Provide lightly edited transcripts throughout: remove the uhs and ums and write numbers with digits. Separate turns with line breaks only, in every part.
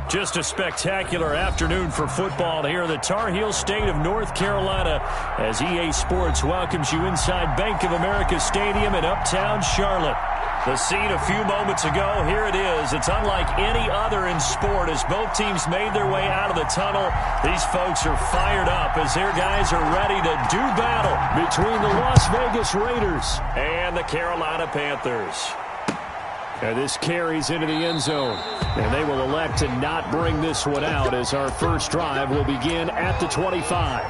Just a spectacular afternoon for football here in the Tar Heel state of North Carolina as EA Sports welcomes you inside Bank of America Stadium in Uptown Charlotte. The scene a few moments ago, here it is. It's unlike any other in sport as both teams made their way out of the tunnel. These folks are fired up as their guys are ready to do battle between the Las Vegas Raiders and the Carolina Panthers. And this carries into the end zone. And they will elect to not bring this one out as our first drive will begin at the 25.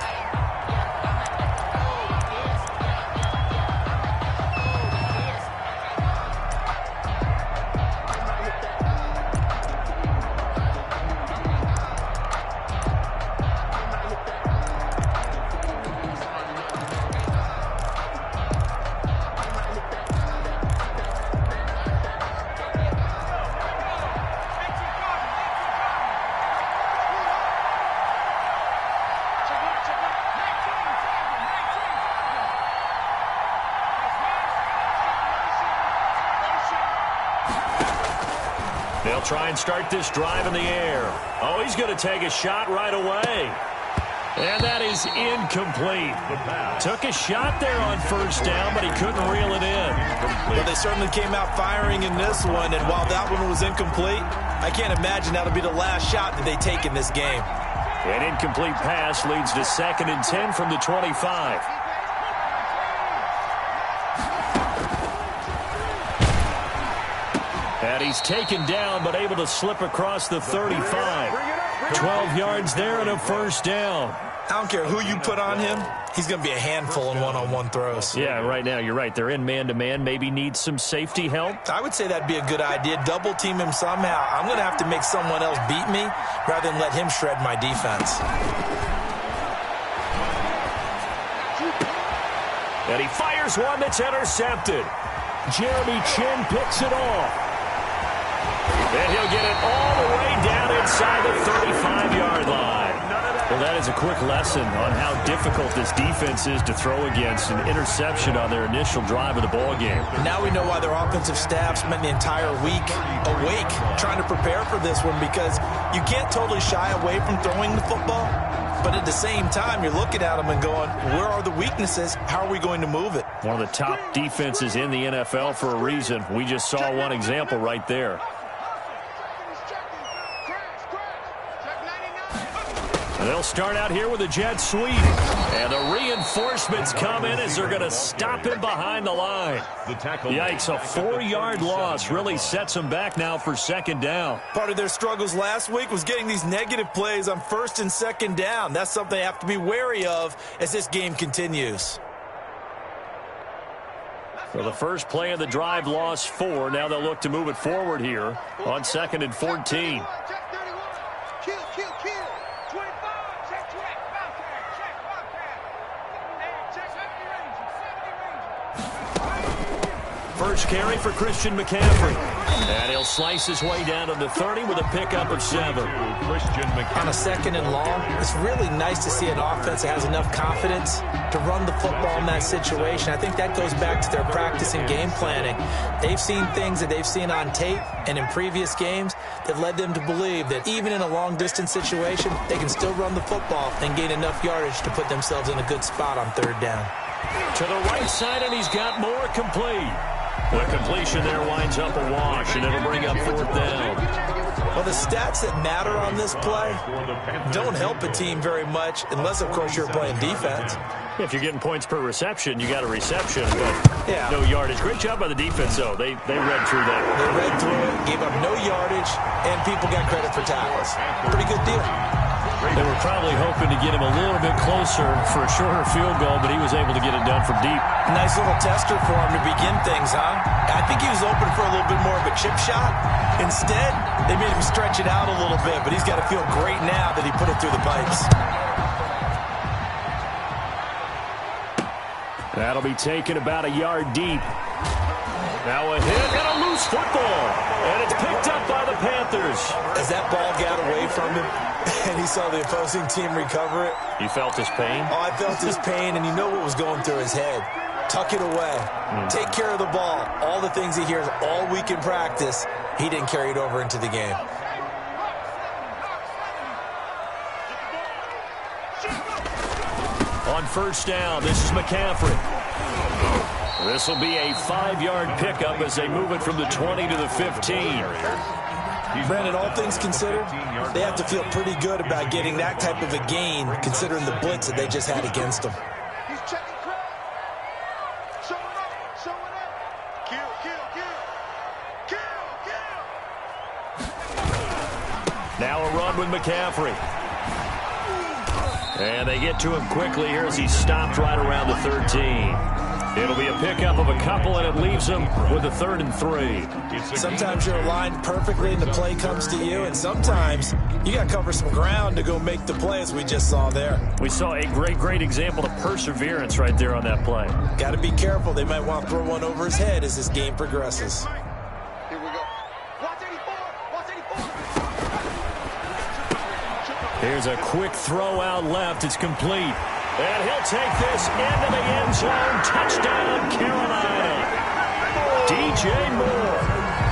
They'll try and start this drive in the air. Oh, he's going to take a shot right away. And that is incomplete. Took a shot there on first down, but he couldn't reel it in.
Well, they certainly came out firing in this one, and while that one was incomplete, I can't imagine that'll be the last shot that they take in this game.
An incomplete pass leads to 2nd and 10 from the 25. And he's taken down, but able to slip across the 35. 12 yards there and a first down.
I don't care who you put on him. He's going to be a handful in one-on-one throws.
Yeah, right now, you're right. They're in man-to-man. Maybe need some safety help.
I would say that'd be a good idea. Double team him somehow. I'm going to have to make someone else beat me rather than let him shred my defense.
And he fires one that's intercepted. Jeremy Chinn picks it off. And he'll get it all the way down inside the 35-yard line. Well, that is a quick lesson on how difficult this defense is to throw against an interception on their initial drive of the ball game.
Now we know why their offensive staff spent the entire week awake trying to prepare for this one, because you can't totally shy away from throwing the football. But at the same time, you're looking at them and going, where are the weaknesses? How are we going to move it?
One of the top defenses in the NFL for a reason. We just saw one example right there. They'll start out here with a jet sweep. And the reinforcements come in as they're going to stop him behind the line. Yikes, a 4-yard loss really sets them back now for 2nd down.
Part of their struggles last week was getting these negative plays on 1st and 2nd down. That's something they have to be wary of as this game continues.
So the first play of the drive lost 4. Now they'll look to move it forward here on 2nd and 14. First carry for Christian McCaffrey. And he'll slice his way down to the 30 with a pickup of 7.
On a 2nd and long, it's really nice to see an offense that has enough confidence to run the football in that situation. I think that goes back to their practice and game planning. They've seen things that they've seen on tape and in previous games that led them to believe that even in a long-distance situation, they can still run the football and gain enough yardage to put themselves in a good spot on 3rd down.
To the right side, and he's got more complete. The completion there winds up a wash, and it'll bring up 4th down.
Well, the stats that matter on this play don't help a team very much unless, of course, you're playing defense.
If you're getting points per reception, you got a reception, but
yeah,
no yardage. Great job by the defense, though. They read through that.
They read through it, gave up no yardage, and people got credit for tackles. Pretty good deal.
They were probably hoping to get him a little bit closer for a shorter field goal, but he was able to get it done from deep.
Nice little tester for him to begin things, huh? I think he was open for a little bit more of a chip shot. Instead, they made him stretch it out a little bit, but he's got to feel great now that he put it through the pipes.
That'll be taken about a yard deep. Now a hit and a loose football. And it's picked up by the Panthers.
As that ball got away from him and he saw the opposing team recover it.
You felt his pain?
Oh, I felt his pain, and you know what was going through his head. Tuck it away. Take care of the ball. All the things he hears all week in practice, he didn't carry it over into the game.
On first down, this is McCaffrey. This will be a 5-yard pickup as they move it from the 20 to the 15.
Brandon, all things considered, they have to feel pretty good about getting that type of a gain considering the blitz that they just had against them.
He's checking crowd. Showing up, showing up. Kill, kill, kill. Kill, kill.
Now a run with McCaffrey. And they get to him quickly here as he stopped right around the 13. It'll be a pickup of a couple, and it leaves them with a 3rd and 3.
Sometimes you're aligned perfectly and the play comes to you, and sometimes you got to cover some ground to go make the play, as we just saw there.
We saw a great example of perseverance right there on that play.
Got to be careful. They might want to throw one over his head as this game progresses.
Here we go. Watch 84. Watch 84.
Here's a quick throw out left. It's complete. And he'll take this into the end zone. Touchdown, Carolina. DJ Moore,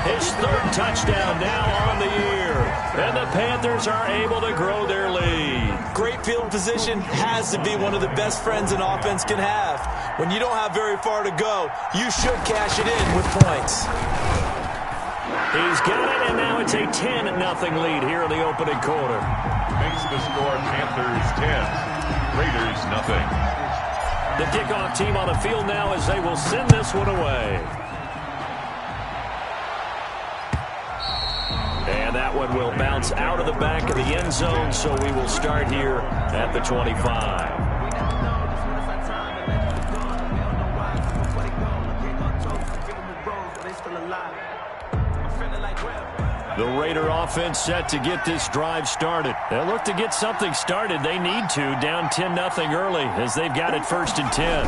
his 3rd touchdown now on the year. And the Panthers are able to grow their lead.
Great field position has to be one of the best friends an offense can have. When you don't have very far to go, you should cash it in with points.
He's got it, and now it's a 10-0 lead here in the opening quarter.
Makes the score Panthers 10. Raiders nothing.
The kickoff team on the field now as they will send this one away. And that one will bounce out of the back of the end zone, so we will start here at the 25. The Raider offense set to get this drive started. They'll look to get something started. They need to, down 10-0 early as they've got it 1st and 10.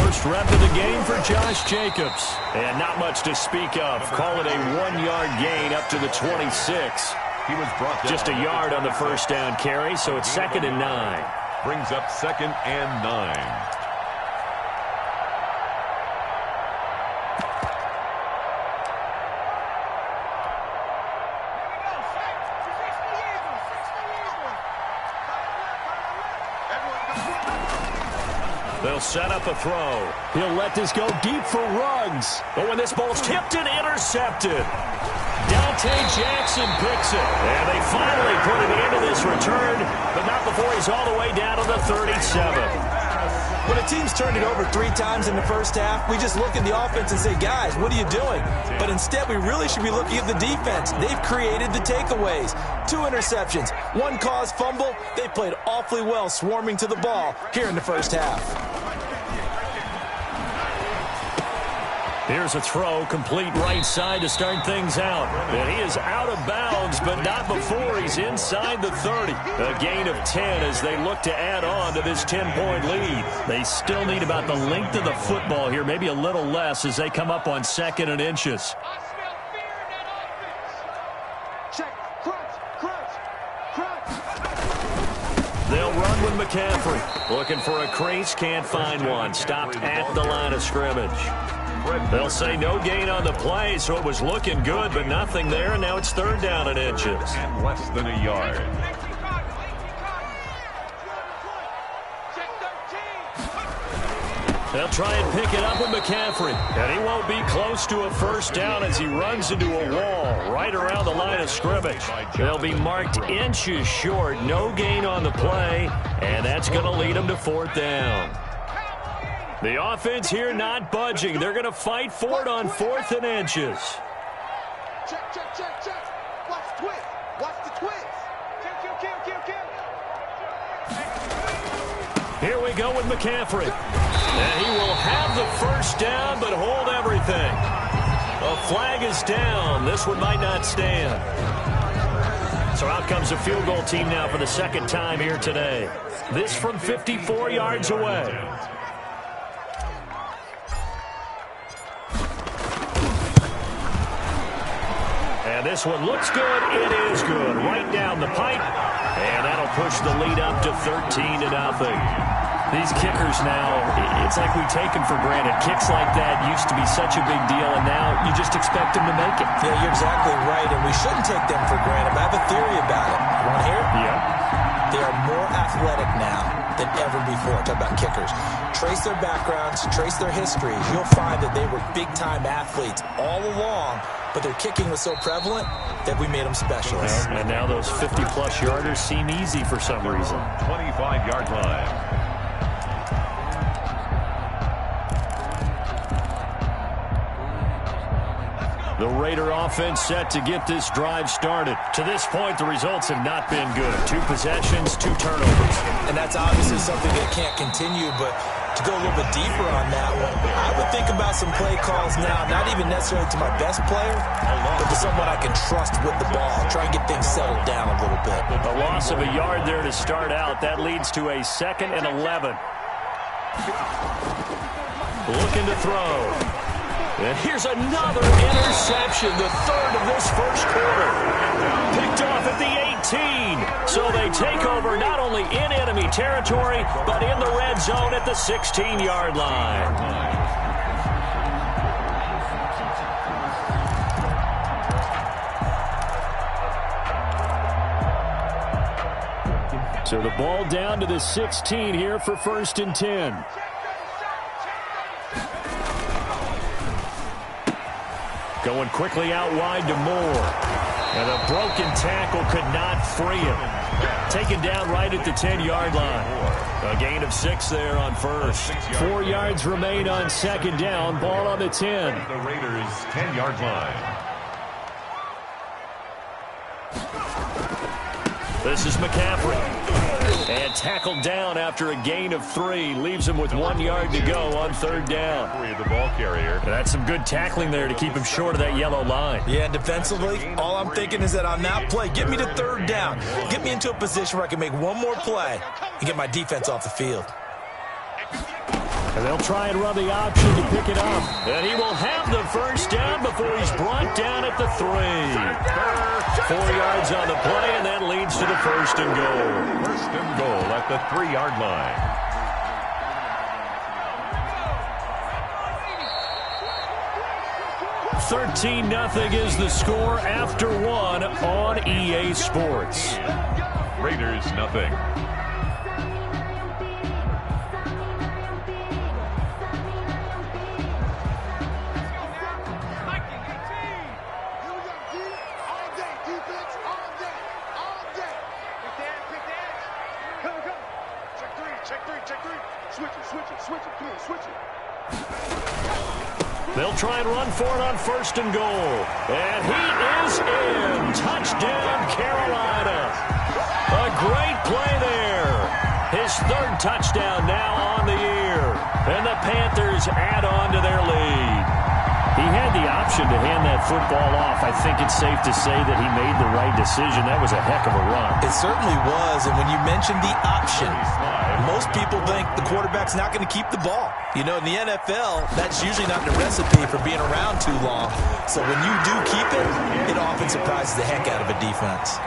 First rep of the game for Josh Jacobs. And not much to speak of. Call it a 1-yard gain up to the 26.
He was brought down.
Just a yard on the first down carry, so it's 2nd and 9.
Brings up 2nd and 9.
They'll set up a throw. He'll let this go deep for Ruggs. But when this ball's tipped and intercepted, Dante Jackson picks it. And they finally put it into this return, but not before he's all the way down to the 37.
When a team's turned it over 3 times in the first half, we just look at the offense and say, guys, what are you doing? But instead, we really should be looking at the defense. They've created the takeaways. 2 interceptions, 1 caused fumble. They played awfully well swarming to the ball here in the first half.
Here's a throw, complete right side to start things out. And he is out of bounds, but not before he's inside the 30. A gain of 10 as they look to add on to this 10-point lead. They still need about the length of the football here, maybe a little less as they come up on 2nd and inches.
I smell fear in that offense. Check. Crunch.
They'll run with McCaffrey. Looking for a crease, can't find one. Stopped at the line of scrimmage. They'll say no gain on the play, so it was looking good, but nothing there, and now it's 3rd down and inches.
And less than a yard.
They'll try and pick it up with McCaffrey, and he won't be close to a first down as he runs into a wall right around the line of scrimmage. They'll be marked inches short, no gain on the play, and that's going to lead them to 4th down. The offense here not budging. They're going to fight for it on 4th and inches.
Check. Watch the twist. Watch the twist. Kill.
Here we go with McCaffrey. And he will have the first down, but hold everything. A flag is down. This one might not stand. So out comes the field goal team now for the 2nd time here today. This from 54 yards away. And this one looks good. It is good. Right down the pipe. And that'll push the lead up to 13-0. These kickers now, it's like we take them for granted. Kicks like that used to be such a big deal, and now you just expect them to make it.
Yeah, you're exactly right, and we shouldn't take them for granted. But I have a theory about it. You want to hear it?
Yeah.
They are more athletic now. than ever before. Talk about kickers. Trace their backgrounds, trace their histories. You'll find that they were big-time athletes all along, but their kicking was so prevalent that we made them specialists.
And now those 50-plus yarders seem easy for some reason.
25-yard line.
The Raider offense set to get this drive started. To this point, the results have not been good. 2 possessions, 2 turnovers.
And that's obviously something that can't continue, but to go a little bit deeper on that one, I would think about some play calls now, not even necessarily to my best player, but to someone I can trust with the ball. Try and get things settled down a little bit.
A loss of a yard there to start out. That leads to a 2nd and 11. Looking to throw. And here's another interception, the 3rd of this first quarter. Picked off at the 18. So they take over not only in enemy territory, but in the red zone at the 16-yard line. So the ball down to the 16 here for 1st and 10. Going quickly out wide to Moore. And a broken tackle could not free him. Taken down right at the 10-yard line. A gain of 6 there on first. 4 yards remain on 2nd down. Ball on the 10.
The Raiders' 10-yard line.
This is McCaffrey. And tackled down after a gain of 3. Leaves him with 1 yard to go on 3rd down.
The ball carrier.
That's some good tackling there to keep him short of that yellow line.
Yeah, and defensively, all I'm thinking is that on that play, get me to 3rd down. Get me into a position where I can make one more play and get my defense off the field.
And they'll try and run the option to pick it up. And he will have the 1st down before he's brought down at the 3. 4 yards on the play, and that leads to the 1st and goal.
1st and goal at the 3-yard line.
$13-0 is the score after 1 on EA Sports.
Raiders nothing.
They'll try and run for it on 1st and goal. And he is in. Touchdown, Carolina. A great play there. His 3rd touchdown now on the year. And the Panthers add on to their lead. He had the option to hand that football off. I think it's safe to say that he made the right decision. That was a heck of a run.
It certainly was. And when you mentioned the option, most people think the quarterback's not going to keep the ball. You know, in the NFL, that's usually not the recipe for being around too long. So when you do keep it, it often surprises the heck out of a defense.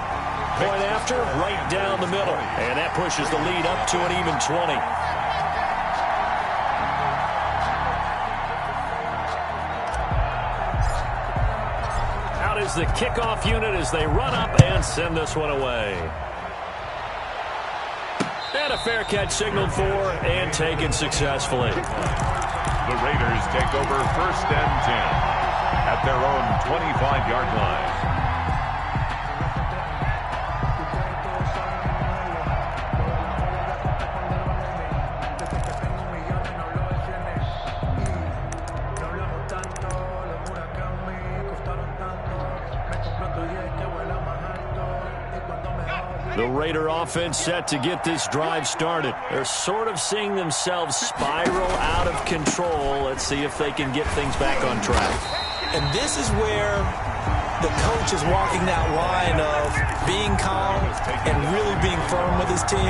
Point after, right down the middle. And that pushes the lead up to an even 20. Out is the kickoff unit as they run up and send this one away. And a fair catch signaled for and taken successfully.
The Raiders take over 1st and 10 at their own 25-yard line.
The Raider offense set to get this drive started. They're sort of seeing themselves spiral out of control. Let's see if they can get things back on track.
And this is where the coach is walking that line of being calm and really being firm with his team.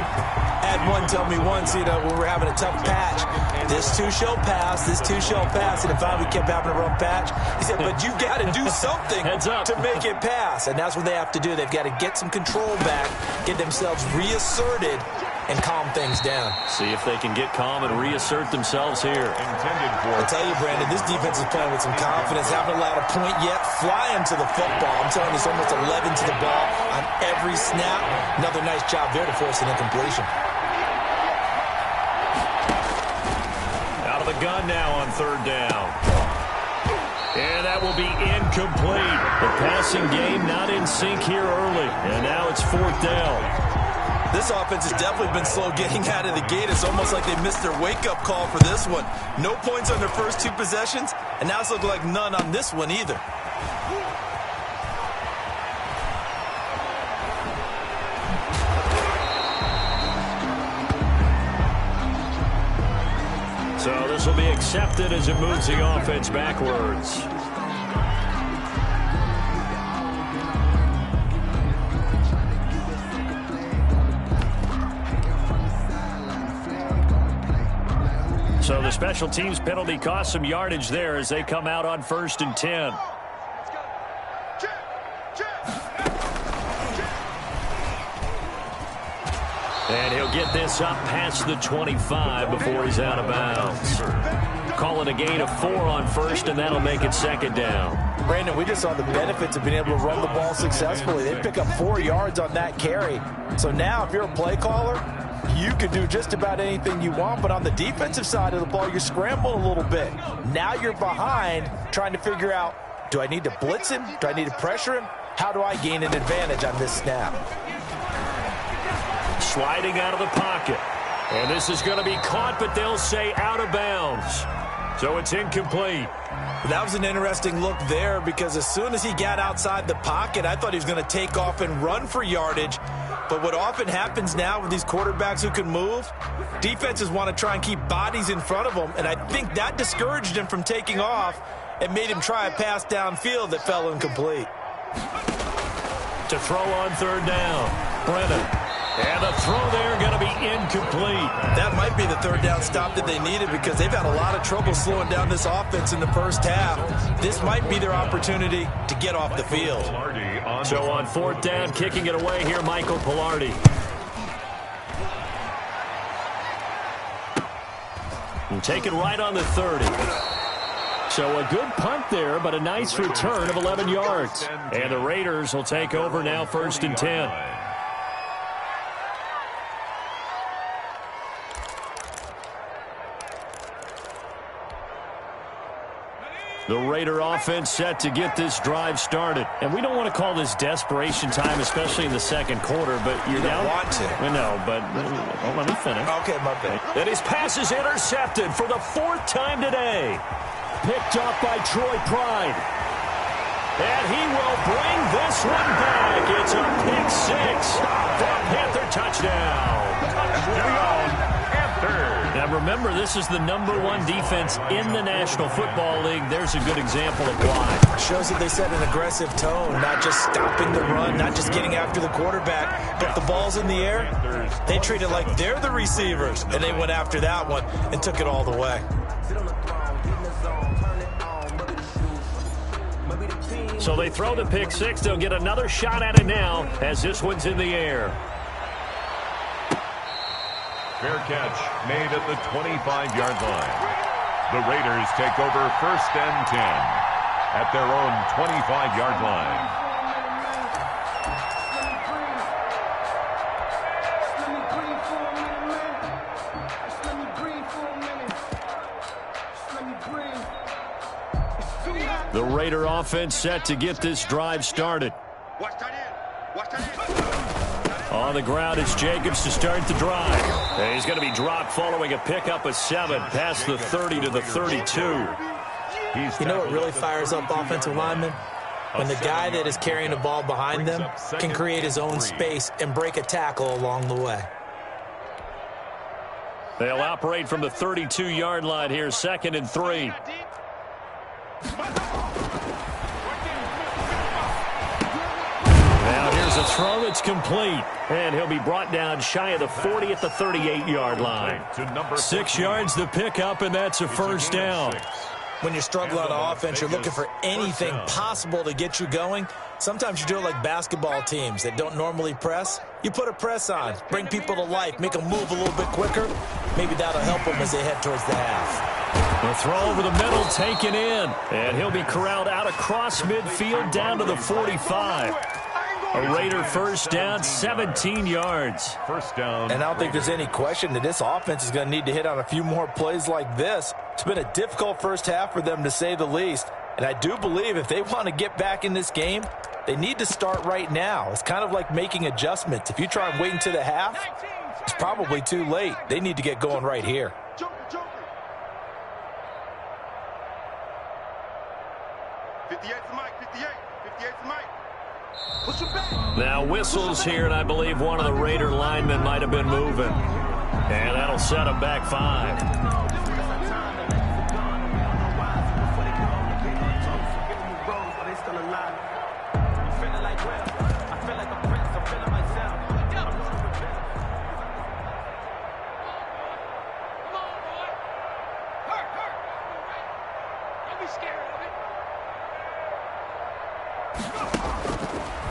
I had one tell me once, you know, when we're having a tough patch, this too shall pass, this too shall pass. And if I kept having a rough patch, he said, but you've got to do something to make it pass. And that's what they have to do. They've got to get some control back, get themselves reasserted, and calm things down.
See if they can get calm and reassert themselves here.
I tell you, Brandon, this defense is playing with some confidence. Haven't allowed a point yet. Flying to the football. I'm telling you, it's almost 11 to the ball on every snap. Another nice job there to force an incompletion.
gun now on third down. And that will be incomplete. The passing game not in sync here early. And now it's fourth down.
This offense has definitely been slow getting out of the gate. It's almost like they missed their wake-up call for this one. No points on their first two possessions, and now it's looking like none on this one either.
So this will be accepted as it moves the offense backwards. So the special teams penalty cost some yardage there as they come out on 1st and 10. And he'll get this up past the 25 before he's out of bounds. Call it a gain of 4 on 1st, and that'll make it 2nd down.
Brandon, we just saw the benefits of being able to run the ball successfully. They pick up 4 yards on that carry. So now if you're a play caller, you can do just about anything you want, but on the defensive side of the ball, you're scrambling a little bit. Now you're behind trying to figure out, do I need to blitz him? Do I need to pressure him? How do I gain an advantage on this snap?
Sliding out of the pocket. And this is going to be caught, but they'll say out of bounds. So it's incomplete.
That was an interesting look there because as soon as he got outside the pocket, I thought he was going to take off and run for yardage. But what often happens now with these quarterbacks who can move, defenses want to try and keep bodies in front of them, and I think that discouraged him from taking off and made him try a pass downfield that fell incomplete.
To throw on 3rd down, Brennan. And the throw there going to be incomplete.
That might be the 3rd down stop that they needed because they've had a lot of trouble slowing down this offense in the first half. This might be their opportunity to get off the field.
So on 4th down, kicking it away here, Michael Palardy. And taken right on the 30. So a good punt there, but a nice return of 11 yards. And the Raiders will take over now 1st and 10. The Raider offense set to get this drive started. And we don't want to call this desperation time, especially in the second quarter, but you're down.
You don't want to.
No, but let me finish.
Okay, my bad.
And his pass is intercepted for the 4th time today. Picked off by Troy Pride. And he will bring this one back. It's a pick 6 for a Panther touchdown. Now remember, this is the #1 defense in the National Football League. There's a good example of why.
Shows that they set an aggressive tone, not just stopping the run, not just getting after the quarterback, but the ball's in the air. They treat it like they're the receivers, and they went after that one and took it all the way.
So they throw the pick 6. They'll get another shot at it now as this one's in the air.
Fair catch made at the 25-yard line. The Raiders take over 1st and 10 at their own 25-yard line.
The Raider offense set to get this drive started. On the ground, it's Jacobs to start the drive. And he's going to be dropped following a pickup of 7 past the 30 to the 32.
You know what really fires up offensive linemen? When the guy that is carrying the ball behind them can create his own space and break a tackle along the way.
They'll operate from the 32-yard line here, 2nd and 3. Now here's a throw that's complete. And he'll be brought down shy of the 40 at the 38-yard line. 6 yards the pickup, and that's a 1st down.
When you're struggling on offense, you're looking for anything possible to get you going. Sometimes you do it like basketball teams that don't normally press. You put a press on, bring people to life, make them move a little bit quicker. Maybe that'll help them as they head towards the half.
The throw over the middle taken in. And he'll be corralled out across midfield down to the 45. A Raider first down, 17 yards.
First down.
And I don't think there's any question that this offense is going to need to hit on a few more plays like this. It's been a difficult first half for them, to say the least. And I do believe if they want to get back in this game, they need to start right now. It's kind of like making adjustments. If you try and wait until the half, it's probably too late. They need to get going right here.
Joker. 58's the mic. 58's the mic. Push him back.
Now whistles here, and I believe one of the Raider linemen might have been moving. And that'll set them back 5.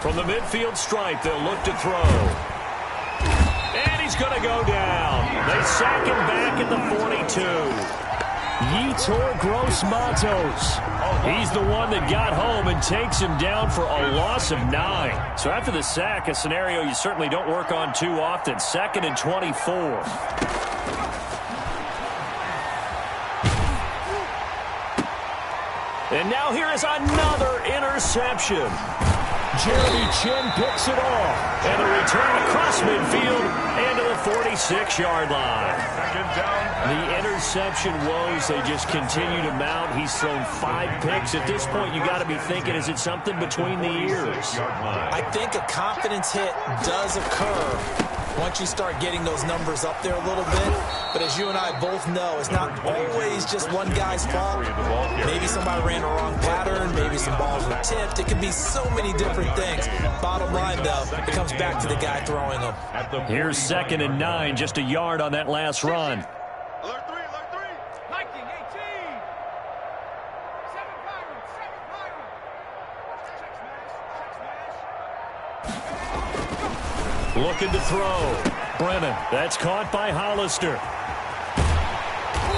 From the midfield stripe, they'll look to throw. And he's going to go down. They sack him back at the 42. Yetur Gross-Matos. He's the one that got home and takes him down for a loss of 9. So after the sack, a scenario you certainly don't work on too often. 2nd and 24. And now here is another interception. Jeremy Chinn picks it off. And a return across midfield and to the 46-yard line.
Second down.
The interception woes, they just continue to mount. He's thrown 5 picks. At this point, you got to be thinking, is it something between the ears?
I think a confidence hit does occur once you start getting those numbers up there a little bit. But as you and I both know, it's not always just one guy's fault. Maybe somebody ran a wrong pattern. Maybe some balls were tipped. It could be so many different things. Bottom line, though, it comes back to the guy throwing them.
Here's 2nd and 9, just a yard on that last run.
Alert 3.
Viking 18. 7 Pirates. Check smash.
Looking to throw. Brennan, that's caught by Hollister.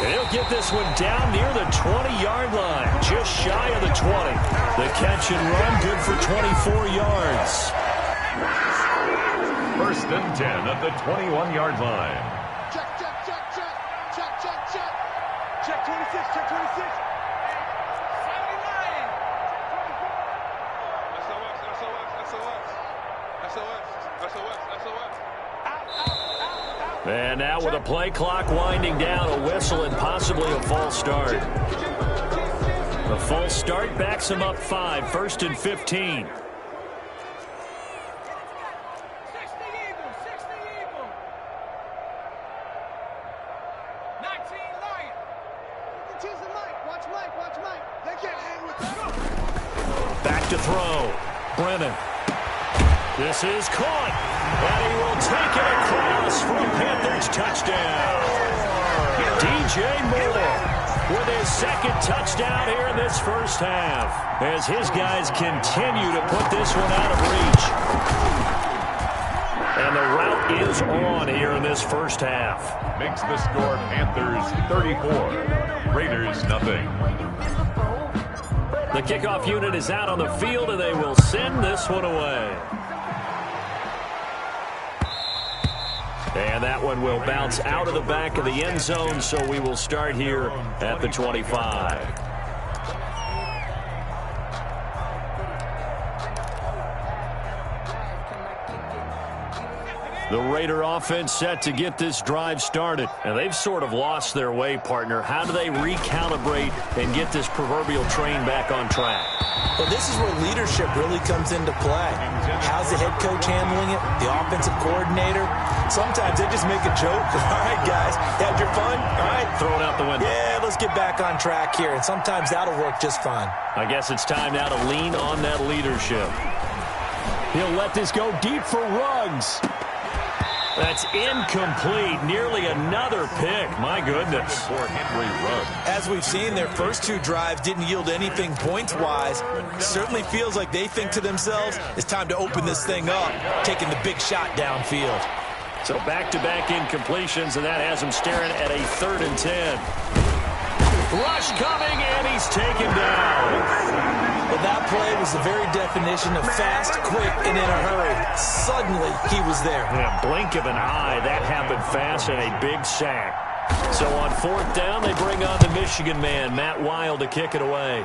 He'll get this one down near the 20-yard line, just shy of the 20. The catch and run, good for 24 yards.
First and 10 at the 21-yard line.
Check. Check 26. Check 26. SOS.
And now with a play clock winding down, a whistle and possibly a false start. The false start backs him up 5, 1st and 15.
60 Eagle. 19 Lion.
Watch Mike. They can't hang with that.
Back to throw. Brennan. This is caught. And he will take it across for a Panthers touchdown. DJ Moore with his 2nd touchdown here in this first half, as his guys continue to put this one out of reach. And the route is on here in this first half.
Makes the score Panthers 34. Raiders nothing.
The kickoff unit is out on the field, and they will send this one away. And that one will bounce out of the back of the end zone, so we will start here at the 25. The Raider offense set to get this drive started. And they've sort of lost their way, partner. How do they recalibrate and get this proverbial train back on track?
Well, this is where leadership really comes into play. How's the head coach handling it? The offensive coordinator? Sometimes they just make a joke. All right, guys, had your fun? All right.
Throw it out the window.
Yeah, let's get back on track here. And sometimes that'll work just fine.
I guess it's time now to lean on that leadership. He'll let this go deep for Ruggs. That's incomplete. Nearly another pick. My goodness.
For Henry Ruggs.
As we've seen, their first 2 drives didn't yield anything points-wise. Certainly feels like they think to themselves, it's time to open this thing up, taking the big shot downfield.
So back-to-back incompletions, and that has him staring at a 3rd and 10. Rush coming, and he's taken down.
Well, that play was the very definition of fast, quick, and in a hurry. Suddenly, he was there.
Yeah, blink of an eye. That happened fast and a big sack. So on 4th down, they bring on the Michigan man, Matt Wild, to kick it away.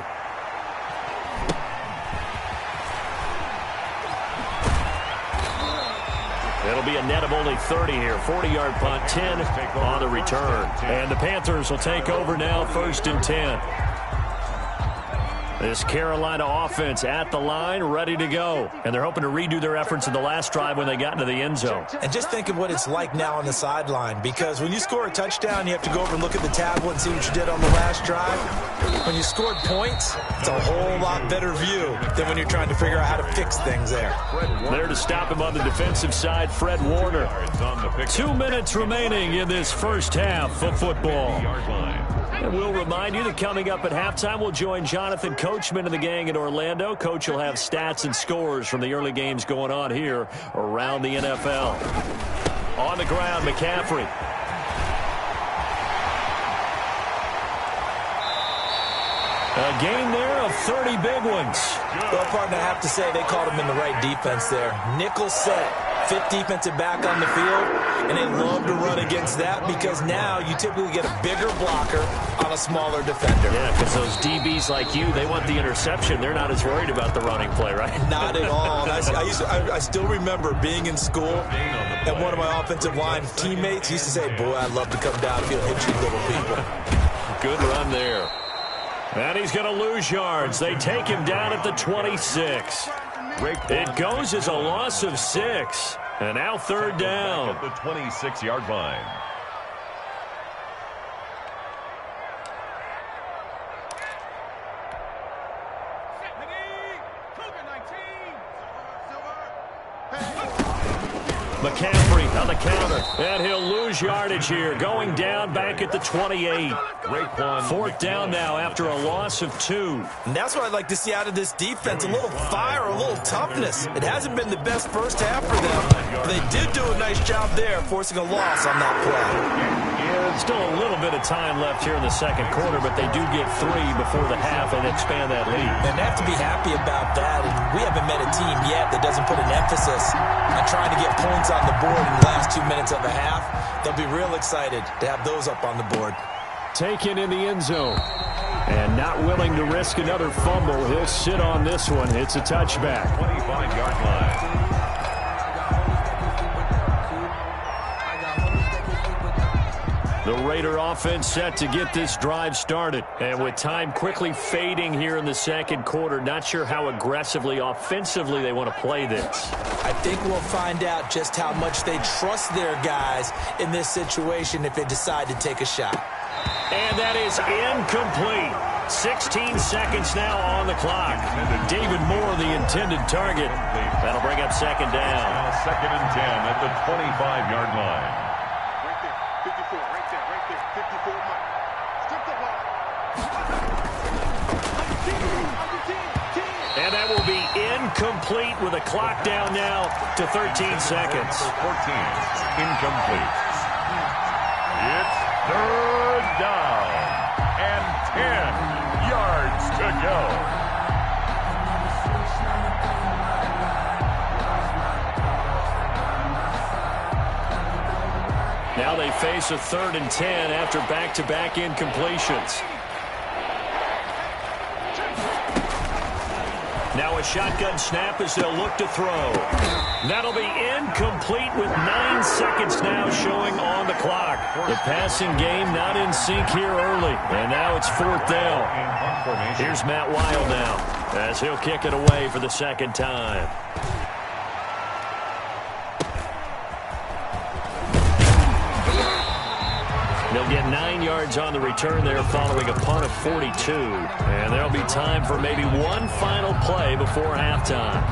It'll be a net of only 30 here. 40-yard punt, 10 on the return. And the Panthers will take over now, 1st and 10. This Carolina offense at the line, ready to go. And they're hoping to redo their efforts in the last drive when they got into the end zone.
And just think of what it's like now on the sideline, because when you score a touchdown, you have to go over and look at the tablet and see what you did on the last drive. When you scored points, it's a whole lot better view than when you're trying to figure out how to fix things there.
There to stop him on the defensive side, Fred Warner. 2 minutes remaining in this first half of football. And we'll remind you that coming up at halftime, we'll join Jonathan Coachman and the gang in Orlando. Coach will have stats and scores from the early games going on here around the NFL. On the ground, McCaffrey. A gain there of 30 big ones.
Well, partner, I have to say they called him in the right defense there. Nickel set. 5th defensive back on the field, and they love to run against that because now you typically get a bigger blocker on a smaller defender.
Yeah, because those DBs like you, they want the interception. They're not as worried about the running play, right?
Not at all. I still remember being in school, and one of my offensive line teammates used to say, boy, I'd love to come downfield and hit you little people.
Good run there. And he's going to lose yards. They take him down at the 26. It goes as a loss of 6. And now 3rd down.
At the 26-yard line.
McCaffrey on the counter. And he'll lose yardage here. Going down back at the 28. 4th down now after a loss of 2.
And that's what I'd like to see out of this defense. A little fire, a little toughness. It hasn't been the best first half for them. But they did do a nice job there, forcing a loss on that play.
Still a little bit of time left here in the second quarter, but they do get 3 before the half and expand that lead.
And they have to be happy about that. And we haven't met a team yet that doesn't put an emphasis on trying to get points on the board in the last 2 minutes of the half. They'll be real excited to have those up on the board.
Taken in the end zone. And not willing to risk another fumble. He'll sit on this one. It's a touchback.
25-yard line.
The Raider offense set to get this drive started. And with time quickly fading here in the second quarter, not sure how aggressively, offensively they want to play this.
I think we'll find out just how much they trust their guys in this situation if they decide to take a shot.
And that is incomplete. 16 seconds now on the clock. David Moore, the intended target. That'll bring up 2nd down.
Now 2nd and 10 at the 25-yard line.
And that will be incomplete with a clock down now to 13 seconds.
14, incomplete. It's 3rd down and 10 yards to go.
Now they face a 3rd and 10 after back-to-back incompletions. Now a shotgun snap as they'll look to throw. That'll be incomplete with 9 seconds now showing on the clock. The passing game not in sync here early. And now it's 4th down. Here's Matt Wild now as he'll kick it away for the 2nd time. They'll get 9 yards on the return there following a punt of 42. And there'll be time for maybe one final play before halftime.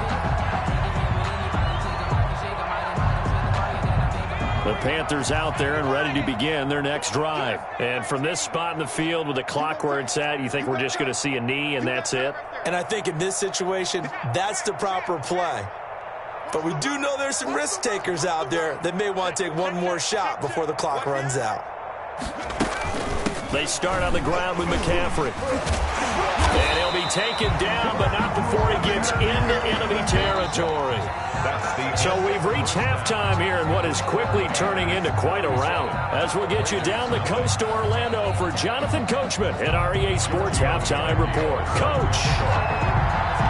The Panthers out there and ready to begin their next drive. And from this spot in the field with the clock where it's at, you think we're just going to see a knee and that's it?
And I think in this situation, that's the proper play. But we do know there's some risk takers out there that may want to take one more shot before the clock runs out.
They start on the ground with McCaffrey. And he'll be taken down, but not before he gets into enemy territory. So we've reached halftime here in what is quickly turning into quite a rout. As we'll get you down the coast to Orlando for Jonathan Coachman at our EA Sports Halftime Report. Coach,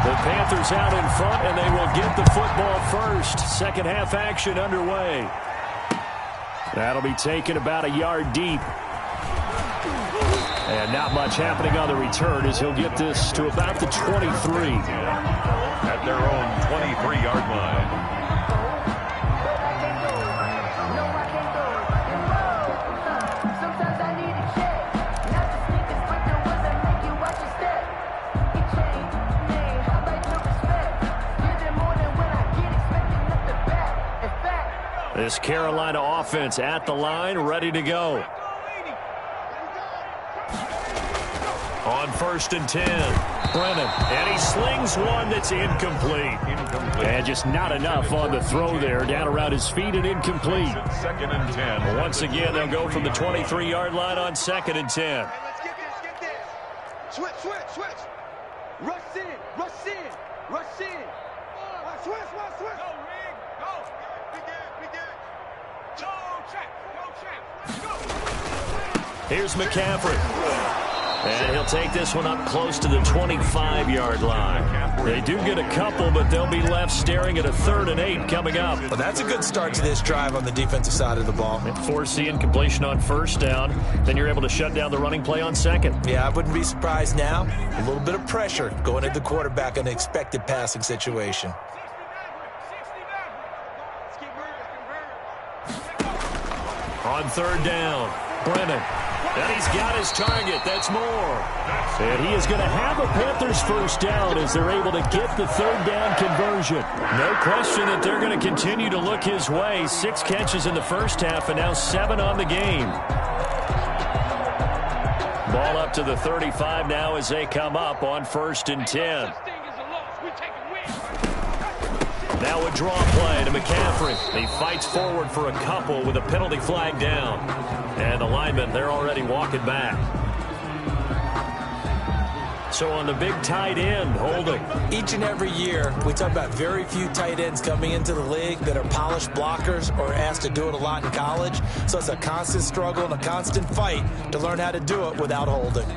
the Panthers out in front, and they will get the football first. Second half action underway. That'll be taken about a yard deep. And not much happening on the return as he'll get this to about the 23.
At their own 23-yard line.
This Carolina offense at the line, ready to go. On 1st and 10, Brennan, and he slings one that's incomplete. And just not enough on the throw there, down around his feet and incomplete.
2nd and 10.
Once again, they'll go from the 23-yard line on 2nd and 10.
Hey, let's get this. Switch. Rush in. Switch.
Go, Rig. Go.
Begin.
Go, check. Let's go.
Here's McCaffrey. And he'll take this one up close to the 25-yard line. They do get a couple, but they'll be left staring at a 3rd and 8 coming up.
Well, that's a good start to this drive on the defensive side of the ball.
Force the incompletion on 1st down. Then you're able to shut down the running play on 2nd.
Yeah, I wouldn't be surprised now. A little bit of pressure going at the quarterback in an expected passing situation.
69.
On 3rd down, Brennan. And he's got his target. That's Moore. And he is going to have a Panthers first down as they're able to get the 3rd down conversion. No question that they're going to continue to look his way. 6 catches in the first half and now 7 on the game. Ball up to the 35 now as they come up on 1st and 10. Now a draw play to McCaffrey. He fights forward for a couple with a penalty flag down. And the linemen, they're already walking back. So on the big tight end, holding.
Each and every year, we talk about very few tight ends coming into the league that are polished blockers or asked to do it a lot in college. So it's a constant struggle and a constant fight to learn how to do it without holding.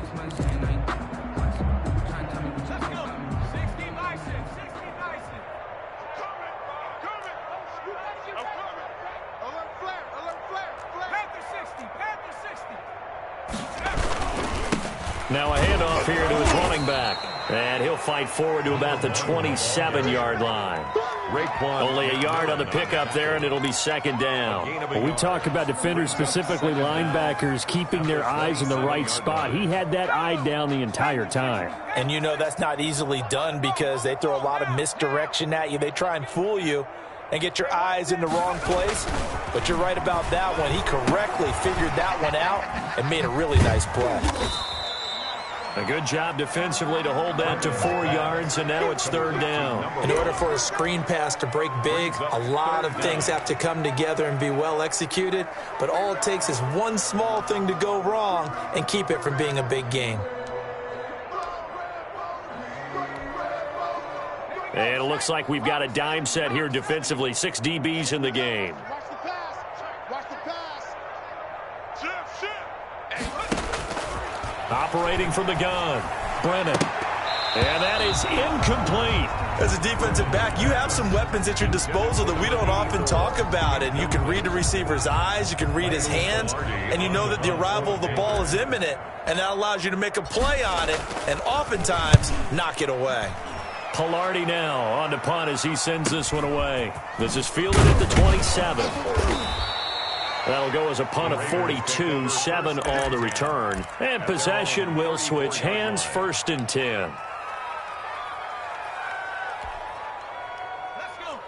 Now a handoff here to his running back. And he'll fight forward to about the 27-yard line. Only a yard on the pickup there, and it'll be 2nd down.
Well, we talk about defenders, specifically linebackers, keeping their eyes in the right spot. He had that eye down the entire time.
And you know that's not easily done because they throw a lot of misdirection at you. They try and fool you and get your eyes in the wrong place. But you're right about that one. He correctly figured that one out and made a really nice play.
A good job defensively to hold that to 4 yards, and now it's 3rd down.
In order for a screen pass to break big, a lot of things have to come together and be well executed, but all it takes is one small thing to go wrong and keep it from being a big game.
And it looks like we've got a dime set here defensively. 6 DBs in the game.
Watch the pass.
Operating from the gun, Brennan. And that is incomplete.
As a defensive back, you have some weapons at your disposal that we don't often talk about. And you can read the receiver's eyes, you can read his hands, and you know that the arrival of the ball is imminent. And that allows you to make a play on it and oftentimes knock it away.
Palardy now on the punt as he sends this one away. This is fielded at the 27. That'll go as a punt of 42, 7 on the return. And possession will switch hands, 1st and 10.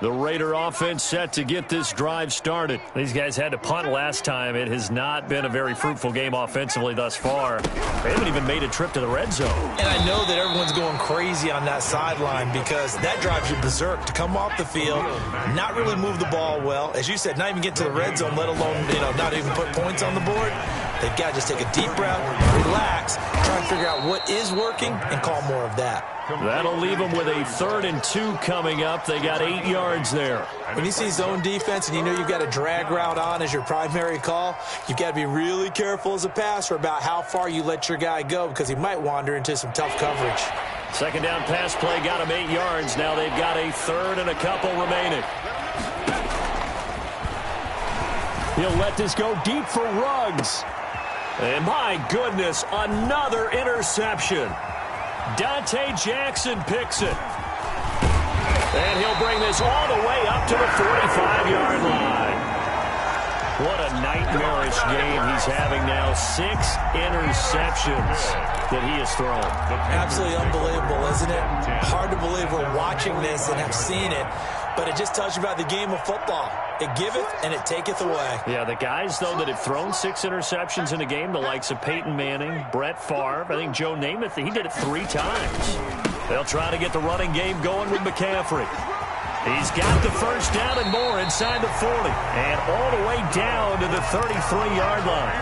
The Raider offense set to get this drive started. These guys had to punt last time. It has not been a very fruitful game offensively thus far. They haven't even made a trip to the red zone.
And I know that everyone's going crazy on that sideline because that drives you berserk to come off the field, not really move the ball well. As you said, not even get to the red zone, let alone, not even put points on the board.
They've got to just take a deep breath, relax, try and figure out what is working, and call more of that.
That'll leave them with a 3rd and 2 coming up. They got 8 yards there.
When you see zone defense and you know you've got a drag route on as your primary call, you've got to be really careful as a passer about how far you let your guy go because he might wander into some tough coverage.
2nd down pass play got him 8 yards. Now they've got a 3rd and a couple remaining. He'll let this go deep for Ruggs. And my goodness, another interception. Dante Jackson picks it. And he'll bring this all the way up to the 45-yard line. What a nightmarish game he's having now. 6 interceptions that he has thrown.
Absolutely unbelievable, isn't it? Hard to believe we're watching this and have seen it, but it just tells you about the game of football. It giveth and it taketh away.
Yeah, the guys, though, that have thrown 6 interceptions in a game, the likes of Peyton Manning, Brett Favre, I think Joe Namath, he did it 3 times. They'll try to get the running game going with McCaffrey. He's got the 1st down and more inside the 40 and all the way down to the 33-yard line.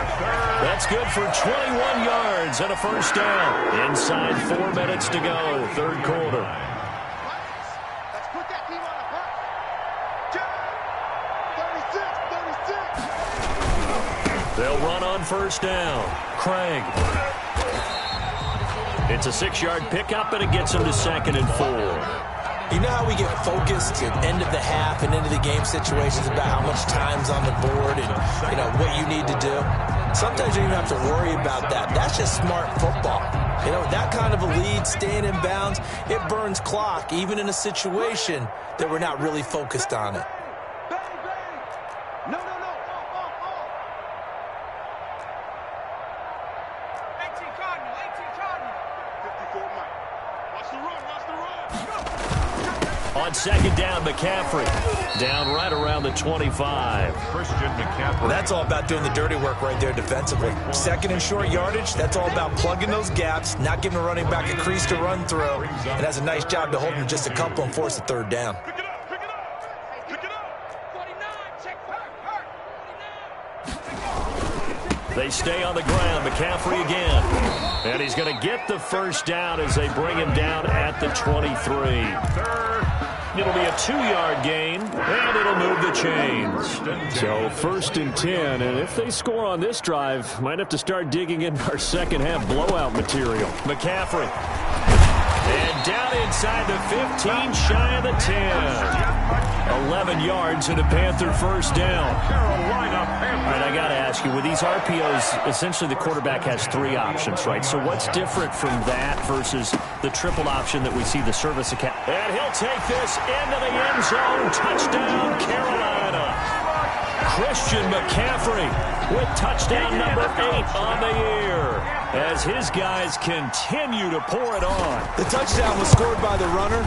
That's good for 21 yards and a 1st down. Inside 4 minutes to go, 3rd quarter.
Let's put that team on a pass. 36.
They'll run on 1st down. Craig. It's a 6-yard pickup, and it gets them to 2nd and 4.
You know how we get focused at end of the half and into the game situations about how much time's on the board and, you know, what you need to do? Sometimes you don't even have to worry about that. That's just smart football. You know, that kind of a lead, staying in bounds, it burns clock, even in a situation that we're not really focused on it.
Bang, bang. No.
18 Cardinal, 18 Cardinal.
54 Mike. Watch the run.
On 2nd down, McCaffrey. Down right around the 25.
Christian McCaffrey.
That's all about doing the dirty work right there defensively. 2nd and short yardage, that's all about plugging those gaps, not giving a running back a crease to run through, and has a nice job to hold him just a couple and force a 3rd down.
Pick it up.
49, check hurt. 49.
They stay on the ground. McCaffrey again. And he's going to get the 1st down as they bring him down at the 23. It'll be a 2-yard gain, and it'll move the chains.
So 1st and 10, and if they score on this drive, might have to start digging in our second half blowout material.
McCaffrey. And down inside the 15, shy of the 10. 11 yards and a Panther 1st down. All right, I got to ask you, with these RPOs, essentially the quarterback has 3 options, right? So what's different from that versus the triple option that we see the service account? And he'll take this into the end zone. Touchdown, Carolina. Christian McCaffrey with touchdown number 8 on the year as his guys continue to pour it on.
The touchdown was scored by the runner,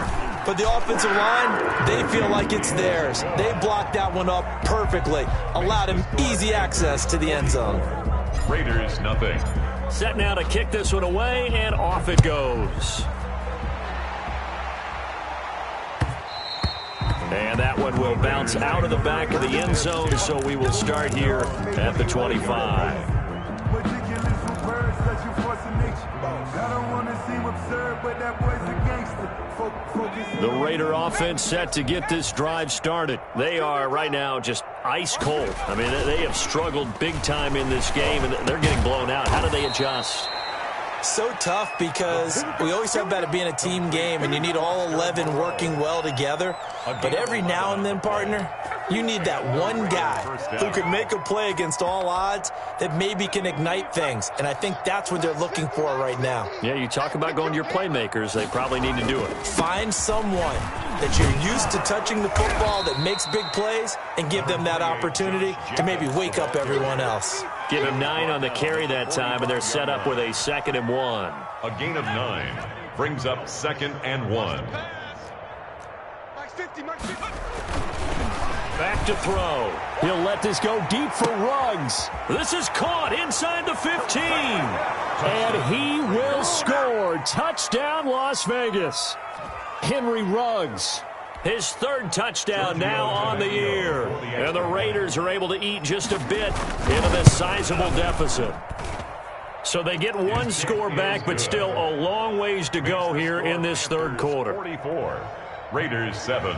but the offensive line, they feel like it's theirs. They blocked that one up perfectly, allowed him easy access to the end zone.
Raiders, nothing.
Set now to kick this one away, and off it goes. And that one will bounce out of the back of the end zone, so we will start here at the 25. The Raider offense set to get this drive started. They are right now just ice cold. I mean, they have struggled big time in this game, and they're getting blown out. How do they adjust?
So tough because we always talk about it being a team game and you need all 11 working well together. But every now and then, partner, you need that one guy who can make a play against all odds that maybe can ignite things. And I think that's what they're looking for right now.
Yeah, you talk about going to your playmakers. They probably need to do it.
Find someone that you're used to touching the football that makes big plays and give them that opportunity to maybe wake up everyone else.
Give him 9 on the carry that time, and they're set up with a 2nd and 1.
A gain of 9 brings up 2nd and 1.
Max 50, Max 50.
Back to throw. He'll let this go deep for Ruggs. This is caught inside the 15. And he will score. Touchdown, Las Vegas. Henry Ruggs His third touchdown now on the year. And the Raiders are able to eat just a bit into this sizable deficit. So they get one score back, but still a long ways to go here in this third quarter.
44, Raiders 7.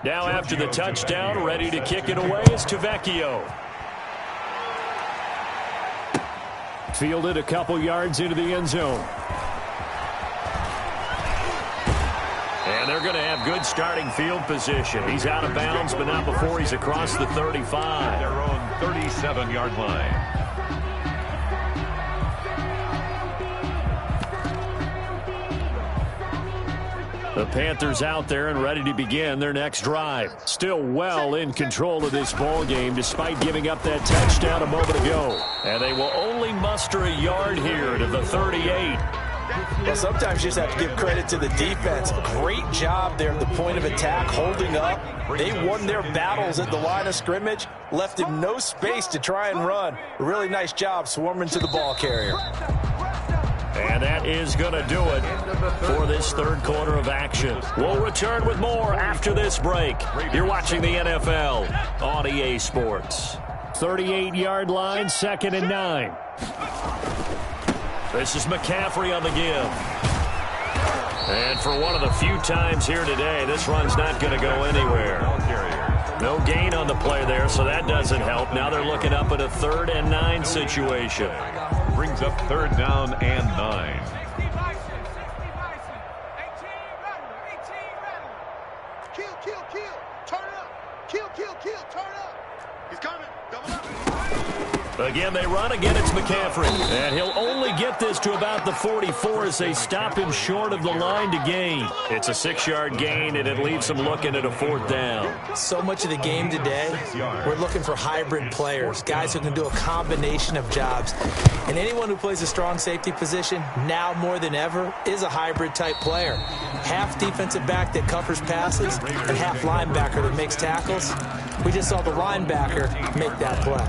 Now after the touchdown, ready to kick it away is Tavecchio. Fielded a couple yards into the end zone. And they're going to have good starting field position. He's out of bounds, but not before he's across the 35.
Their own 37-yard line.
The Panthers out there and ready to begin their next drive. Still well in control of this ball game despite giving up that touchdown a moment ago. And they will only muster a yard here to the 38.
Well, sometimes you just have to give credit to the defense. Great job there at the point of attack, holding up. They won their battles at the line of scrimmage, left him no space to try and run. A really nice job swarming to the ball carrier.
And that is going to do it for this third quarter of action. We'll return with more after this break. You're watching the NFL on EA Sports. 38-yard line, 2nd and 9. This is McCaffrey on the give. And for one of the few times here today, this run's not going to go anywhere. No gain on the play there, so that doesn't help. Now they're looking up at a 3rd and 9 situation.
Brings up 3rd down and 9.
Kill, kill, kill. Turn up. Kill, kill, kill. Turn up. He's coming. Double up.
Again, they run. Again, it's McCaffrey. And he'll only get this to about the 44 as they stop him short of the line to gain. It's a 6-yard gain, and it leaves them looking at a 4th down.
So much of the game today, we're looking for hybrid players, guys who can do a combination of jobs. And anyone who plays a strong safety position, now more than ever, is a hybrid-type player. Half defensive back that covers passes and half linebacker that makes tackles. We just saw the linebacker make that play.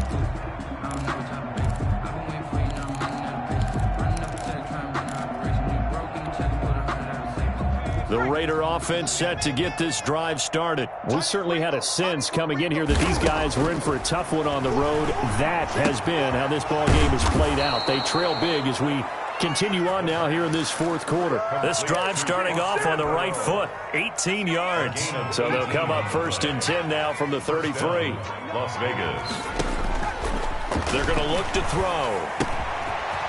The Raider offense set to get this drive started. We certainly had a sense coming in here that these guys were in for a tough one on the road. That has been how this ball game has played out. They trail big as we continue on now here in this 4th quarter. This drive starting off on the right foot, 18 yards. So they'll come up 1st and 10 now from the 33.
Las Vegas.
They're going to look to throw.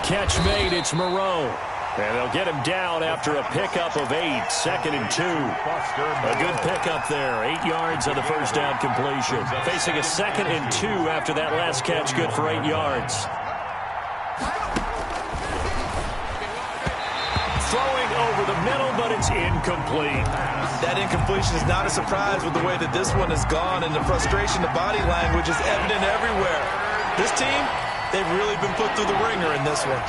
Catch made, it's Moreau. And they'll get him down after a pickup of 8, 2nd and 2. A good pickup there, 8 yards on the first down completion. Facing a 2nd and 2 after that last catch, good for 8 yards. Throwing over the middle, but it's incomplete.
That incompletion is not a surprise with the way that this one has gone, and the frustration, the body language is evident everywhere. This team, they've really been put through the ringer in this one.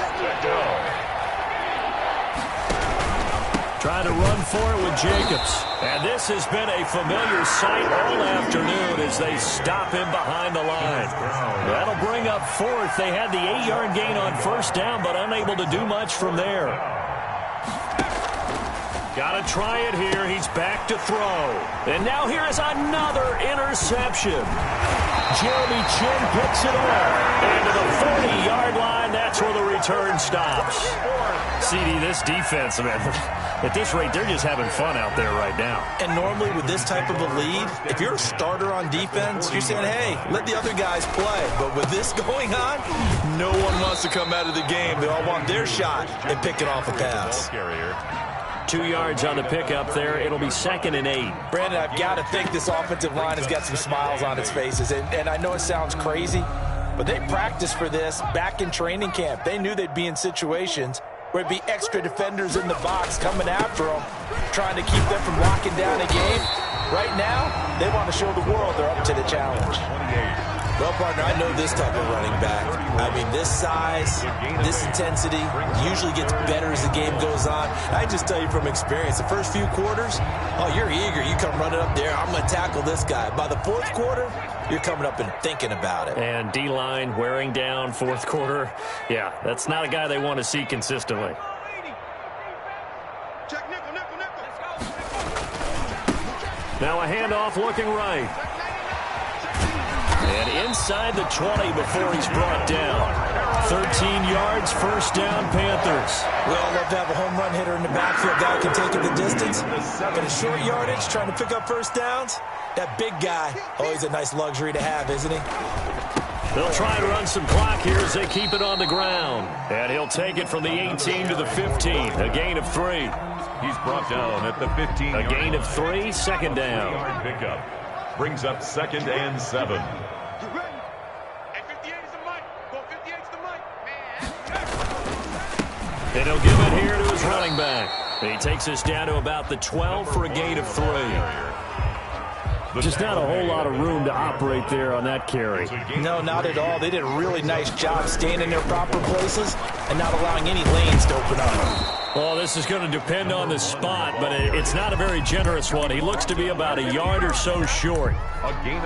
Trying to run for it with Jacobs. And this has been a familiar sight all afternoon as they stop him behind the line. That'll bring up 4th. They had the 8-yard gain on 1st down, but unable to do much from there. Got to try it here. He's back to throw. And now here is another interception. Jeremy Chinn picks it up. And to the 40-yard line, that's where the return stops. CD, this defense, man, at this rate, they're just having fun out there right now.
And normally with this type of a lead, if you're a starter on defense, you're saying, hey, let the other guys play. But with this going on, no one wants to come out of the game. They all want their shot and picking off a pass.
2 yards on the pickup there. It'll be 2nd and 8.
Brandon, I've got to think this offensive line has got some smiles on its faces. And I know it sounds crazy, but they practiced for this back in training camp. They knew they'd be in situations where it'd be extra defenders in the box coming after them, trying to keep them from locking down a game. Right now, they want to show the world they're up to the challenge. Well, partner, I know this type of running back. I mean, this size, this intensity usually gets better as the game goes on. I just tell you from experience, the first few quarters, oh, you're eager. You come running up there, I'm going to tackle this guy. By the 4th quarter, you're coming up and thinking about it.
And D-line wearing down 4th quarter. Yeah, that's not a guy they want to see consistently.
Check nickel, nickel, nickel.
Now a handoff looking right. And inside the 20 before he's brought down. 13 yards, first down, Panthers.
We all love to have a home run hitter in the backfield. Guy can take it the distance. But a short yardage, trying to pick up first downs, that big guy, always a nice luxury to have, isn't he?
They'll try and run some clock here as they keep it on the ground. And he'll take it from the 18 to the 15, a gain of 3.
He's brought down at the 15.
A gain of 3, second down.
Yard pickup. Brings up 2nd and 7.
And he'll give it here to his running back. He takes us down to about the 12 for a gain of 3.
Just not a whole lot of room to operate there on that carry.
No, not at all. They did a really nice job staying in their proper places and not allowing any lanes to open up.
Well, this is going to depend on the spot, but it's not a very generous one. He looks to be about a yard or so short.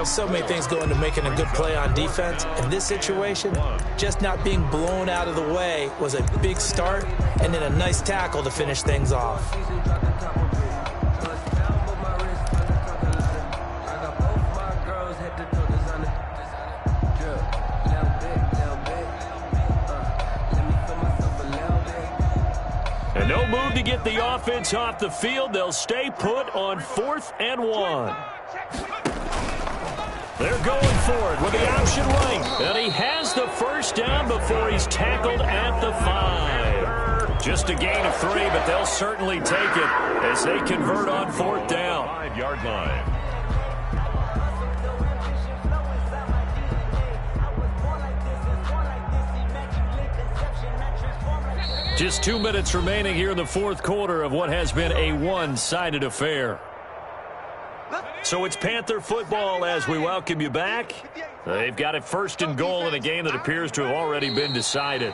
So many things go into making a good play on defense. In this situation, just not being blown out of the way was a big start, and then a nice tackle to finish things off.
And no move to get the offense off the field. They'll stay put on 4th and 1. They're going for it with the option right. And he has the first down before he's tackled at the 5. Just a gain of 3, but they'll certainly take it as they convert on 4th down.
5-yard line.
Just 2 minutes remaining here in the 4th quarter of what has been a one-sided affair. So it's Panther football as we welcome you back. They've got it 1st and goal in a game that appears to have already been decided.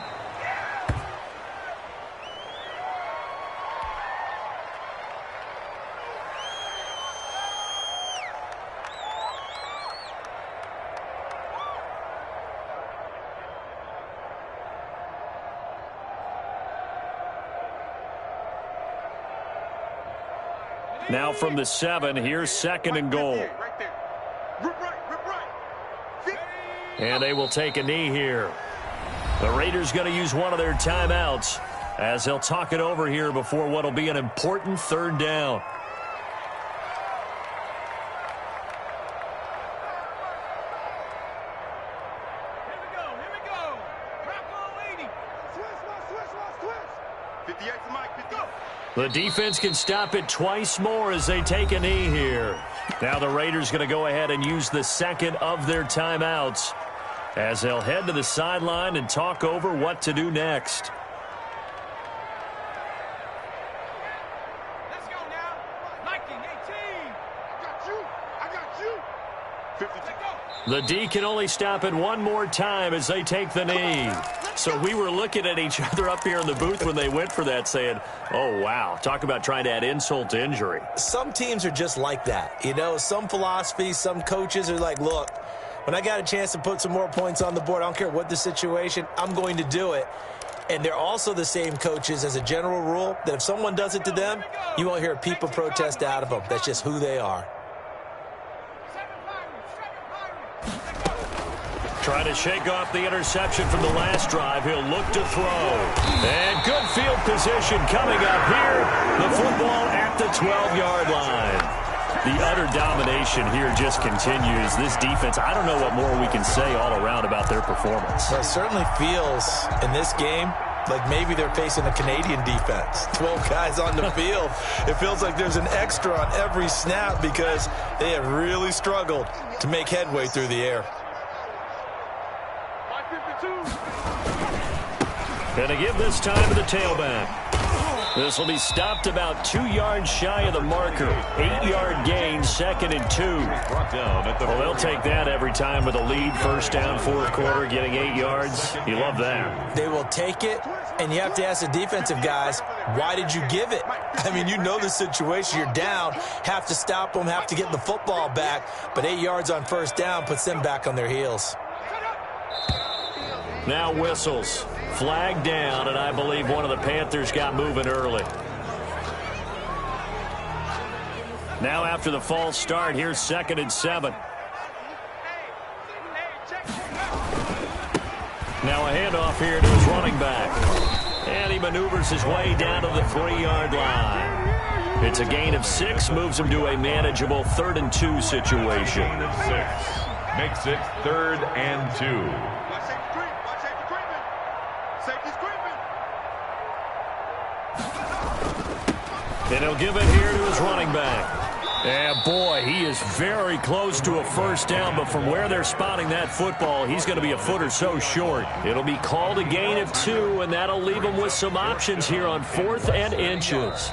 Now from the 7, here's 2nd and goal. And they will take a knee here. The Raiders going to use one of their timeouts as they'll talk it over here before what will be an important 3rd down.
Here we go. Rocco 80. Switch. 58's the mic. 50.
The defense can stop it twice more as they take a knee here. Now the Raiders going to go ahead and use the 2nd of their timeouts as they'll head to the sideline and talk over what to do next.
Let's go now. 19, 18. I got you. 50.
The D can only stop it one more time as they take the knee. So we were looking at each other up here in the booth when they went for that saying, oh, wow, talk about trying to add insult to injury.
Some teams are just like that. You know, some philosophies, some coaches are like, look, when I got a chance to put some more points on the board, I don't care what the situation, I'm going to do it. And they're also the same coaches as a general rule that if someone does it to them, you won't hear a peep of protest out of them. That's just who they are.
Trying to shake off the interception from the last drive. He'll look to throw. And good field position coming up here. The football at the 12-yard line. The utter domination here just continues. This defense, I don't know what more we can say all around about their performance.
Well, it certainly feels in this game like maybe they're facing a Canadian defense. 12 guys on the field. It feels like there's an extra on every snap because they have really struggled to make headway through the air.
Going to give this time to the tailback. This will be stopped about 2 yards shy of the marker. 8-yard gain, 2nd and 2. Well, they'll take that every time with a lead. First down, 4th quarter, getting 8 yards. You love that.
They will take it, and you have to ask the defensive guys, why did you give it? I mean, you know the situation. You're down, have to stop them, have to get the football back. But 8 yards on first down puts them back on their heels.
Now whistles. Flag down, and I believe one of the Panthers got moving early. Now after the false start, here's 2nd and 7. Now a handoff here to his running back. And he maneuvers his way down to the 3-yard line. It's a gain of 6, moves him to a manageable 3rd and 2 situation.
Gain of 6 makes it 3rd and 2.
Watch safety creep. Watch safety creeping. Safety's creeping.
And he'll give it here to his running back. And boy, he is very close to a first down, but from where they're spotting that football, he's going to be a foot or so short. It'll be called a gain of 2, and that'll leave him with some options here on 4th and inches.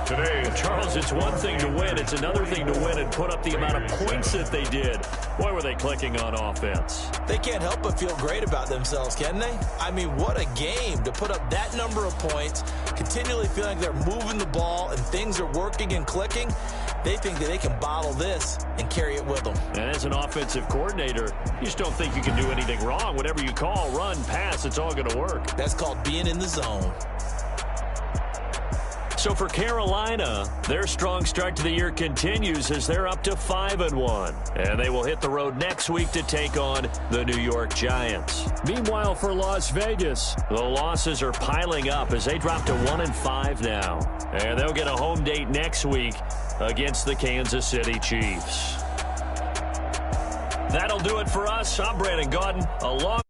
Today, Charles, it's one thing to win. It's another thing to win and put up the amount of points that they did. Boy, were they clicking on offense.
They can't help but feel great about themselves, can they? I mean, what a game to put up that number of points, continually feeling they're moving the ball and things are working and clicking. They think that they can bottle this and carry it with them.
And as an offensive coordinator, you just don't think you can do anything wrong. Whatever you call, run, pass, it's all going to work.
That's called being in the zone.
So for Carolina, their strong start to the year continues as they're up to 5-1. And they will hit the road next week to take on the New York Giants.
Meanwhile, for Las Vegas,
the losses are piling up as they drop to 1-5 now. And they'll get a home date next week against the Kansas City Chiefs. That'll do it for us. I'm Brandon Gaudin, along